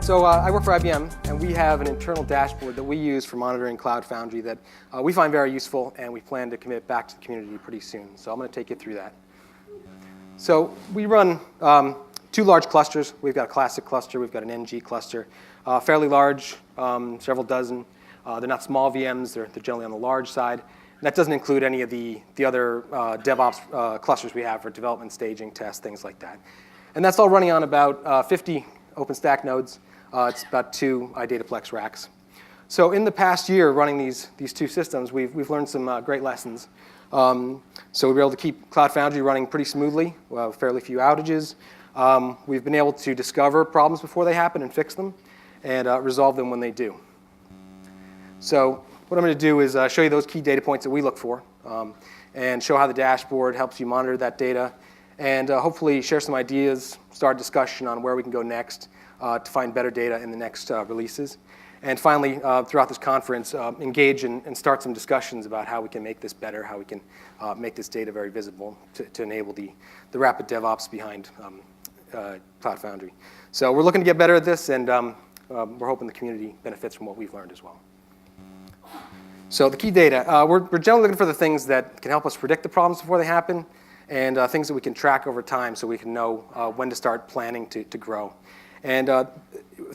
So I work for IBM, and we have an internal dashboard that we use for monitoring Cloud Foundry that we find very useful, and we plan to commit back to the community pretty soon. So I'm going to take you through that. So we run two large clusters. We've got a classic cluster. We've got an NG cluster, fairly large, several dozen. They're not small VMs. They're generally on the large side. And that doesn't include any of the other DevOps clusters we have for development, staging, test, things like that. And that's all running on about 50 OpenStack nodes. It's about 2 iDataplex racks. So in the past year running these two systems, we've learned some great lessons. So we were able to keep Cloud Foundry running pretty smoothly, fairly few outages. We've been able to discover problems before they happen and fix them, and resolve them when they do. So what I'm going to do is show you those key data points that we look for, and show how the dashboard helps you monitor that data, and hopefully share some ideas, start a discussion on where we can go next to find better data in the next releases. And finally, throughout this conference, engage and start some discussions about how we can make this better, how we can make this data very visible to enable the rapid DevOps behind Cloud Foundry. So we're looking to get better at this, and we're hoping the community benefits from what we've learned as well. So the key data, we're generally looking for the things that can help us predict the problems before they happen, and things that we can track over time so we can know when to start planning to grow. And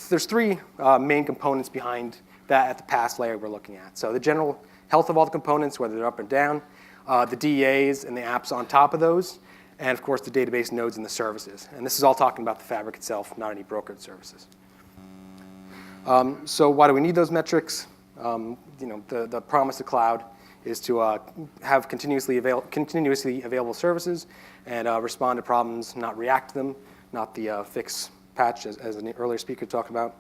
there's 3 main components behind that at the pass layer we're looking at. So the general health of all the components, whether they're up and down, the DEAs and the apps on top of those, and of course the database nodes and the services. And this is all talking about the fabric itself, not any brokered services. So why do we need those metrics? The promise of cloud is to have continuously available services and respond to problems, not react to them, not the fix patch, as an earlier speaker talked about,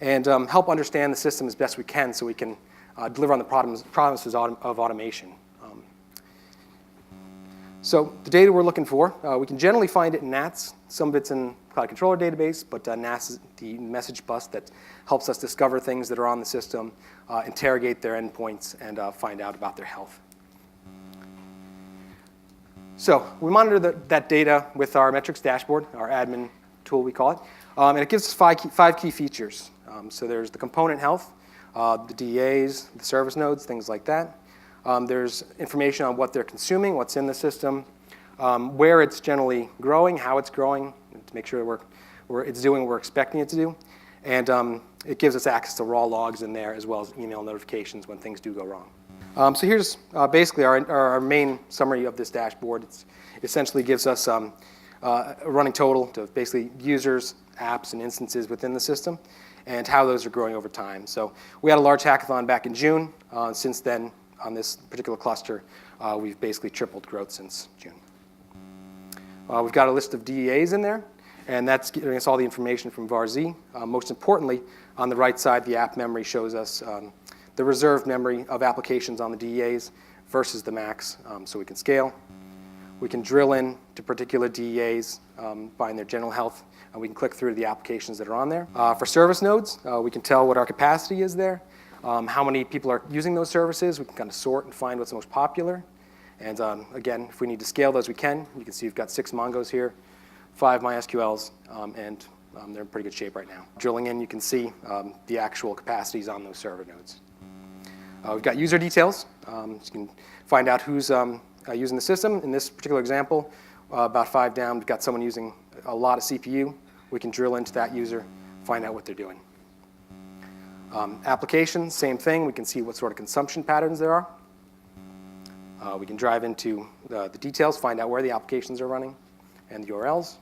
and help understand the system as best we can so we can deliver on the promises of automation. So the data we're looking for, we can generally find it in NATS. Some of it's in Cloud Controller database, but NATS is the message bus that helps us discover things that are on the system, interrogate their endpoints, and find out about their health. So we monitor that data with our metrics dashboard, our admin tool we call it, and it gives us 5 key features. So there's the component health, the DEAs, the service nodes, things like that. There's information on what they're consuming, what's in the system, where it's generally growing, how it's growing, to make sure it's doing what we're expecting it to do. And it gives us access to raw logs in there, as well as email notifications when things do go wrong. So here's basically our main summary of this dashboard. It essentially gives us a running total to basically users, apps, and instances within the system, and how those are growing over time. So we had a large hackathon back in June. Since then, on this particular cluster, we've basically tripled growth since June. We've got a list of DEAs in there, and that's giving us all the information from VAR-Z. Most importantly, on the right side, the app memory shows us the reserved memory of applications on the DEAs versus the max, so we can scale. We can drill in to particular DEAs, find their general health, and we can click through to the applications that are on there. For service nodes, we can tell what our capacity is there, how many people are using those services. We can kind of sort and find what's most popular. And again, if we need to scale those, we can. You can see we've got 6 Mongos here, 5 MySQLs, and they're in pretty good shape right now. Drilling in, you can see the actual capacities on those server nodes. We've got user details. So you can find out who's using the system. In this particular example, about 5 down, we've got someone using a lot of CPU. We can drill into that user, find out what they're doing. Applications, same thing. We can see what sort of consumption patterns there are. We can drive into the details, find out where the applications are running and the URLs.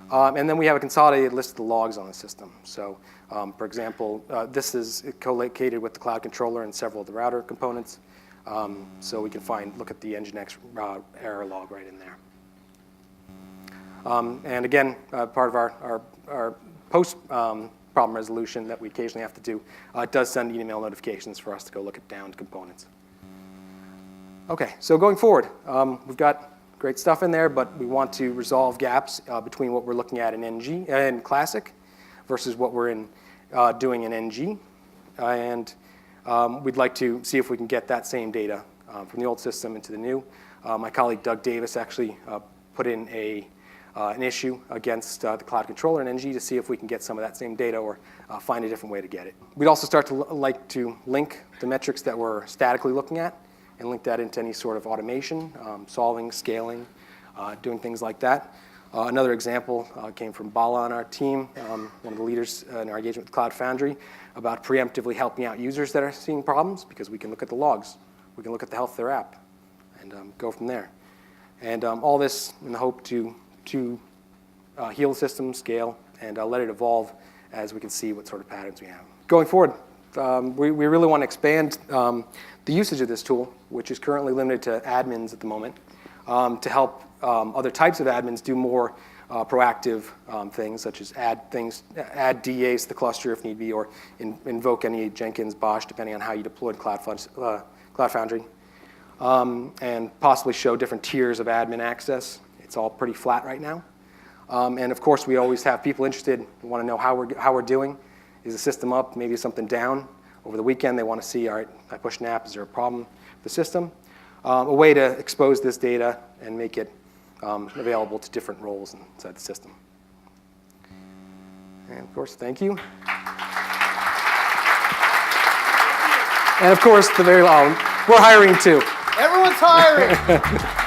And then we have a consolidated list of the logs on the system. So, for example, this is co-located with the Cloud Controller and several of the router components. So we can look at the Nginx error log right in there. And again, part of our post problem resolution that we occasionally have to do, it does send email notifications for us to go look at downed components. Okay, so going forward, we've got great stuff in there, but we want to resolve gaps between what we're looking at in NG and Classic versus what we're doing in NG. And we'd like to see if we can get that same data from the old system into the new. My colleague Doug Davis actually put in a an issue against the cloud controller in NG to see if we can get some of that same data or find a different way to get it. We'd also start to like to link the metrics that we're statically looking at and link that into any sort of automation, solving, scaling, doing things like that. Another example came from Bala on our team, one of the leaders in our engagement with Cloud Foundry, about preemptively helping out users that are seeing problems because we can look at the logs. We can look at the health of their app and go from there. And all this in the hope to heal the system, scale, and let it evolve as we can see what sort of patterns we have. Going forward, we really want to expand the usage of this tool, which is currently limited to admins at the moment, to help other types of admins do more proactive things, such as add DAs to the cluster if need be, or invoke any Jenkins, Bosh, depending on how you deployed Cloud Foundry, and possibly show different tiers of admin access. It's all pretty flat right now. And of course, we always have people interested who want to know how we're doing. Is the system up? Maybe something down. Over the weekend, they want to see, all right, I pushed an app, is there a problem with the system? A way to expose this data and make it available to different roles inside the system. And of course, thank you. And of course, we're hiring too. Everyone's hiring.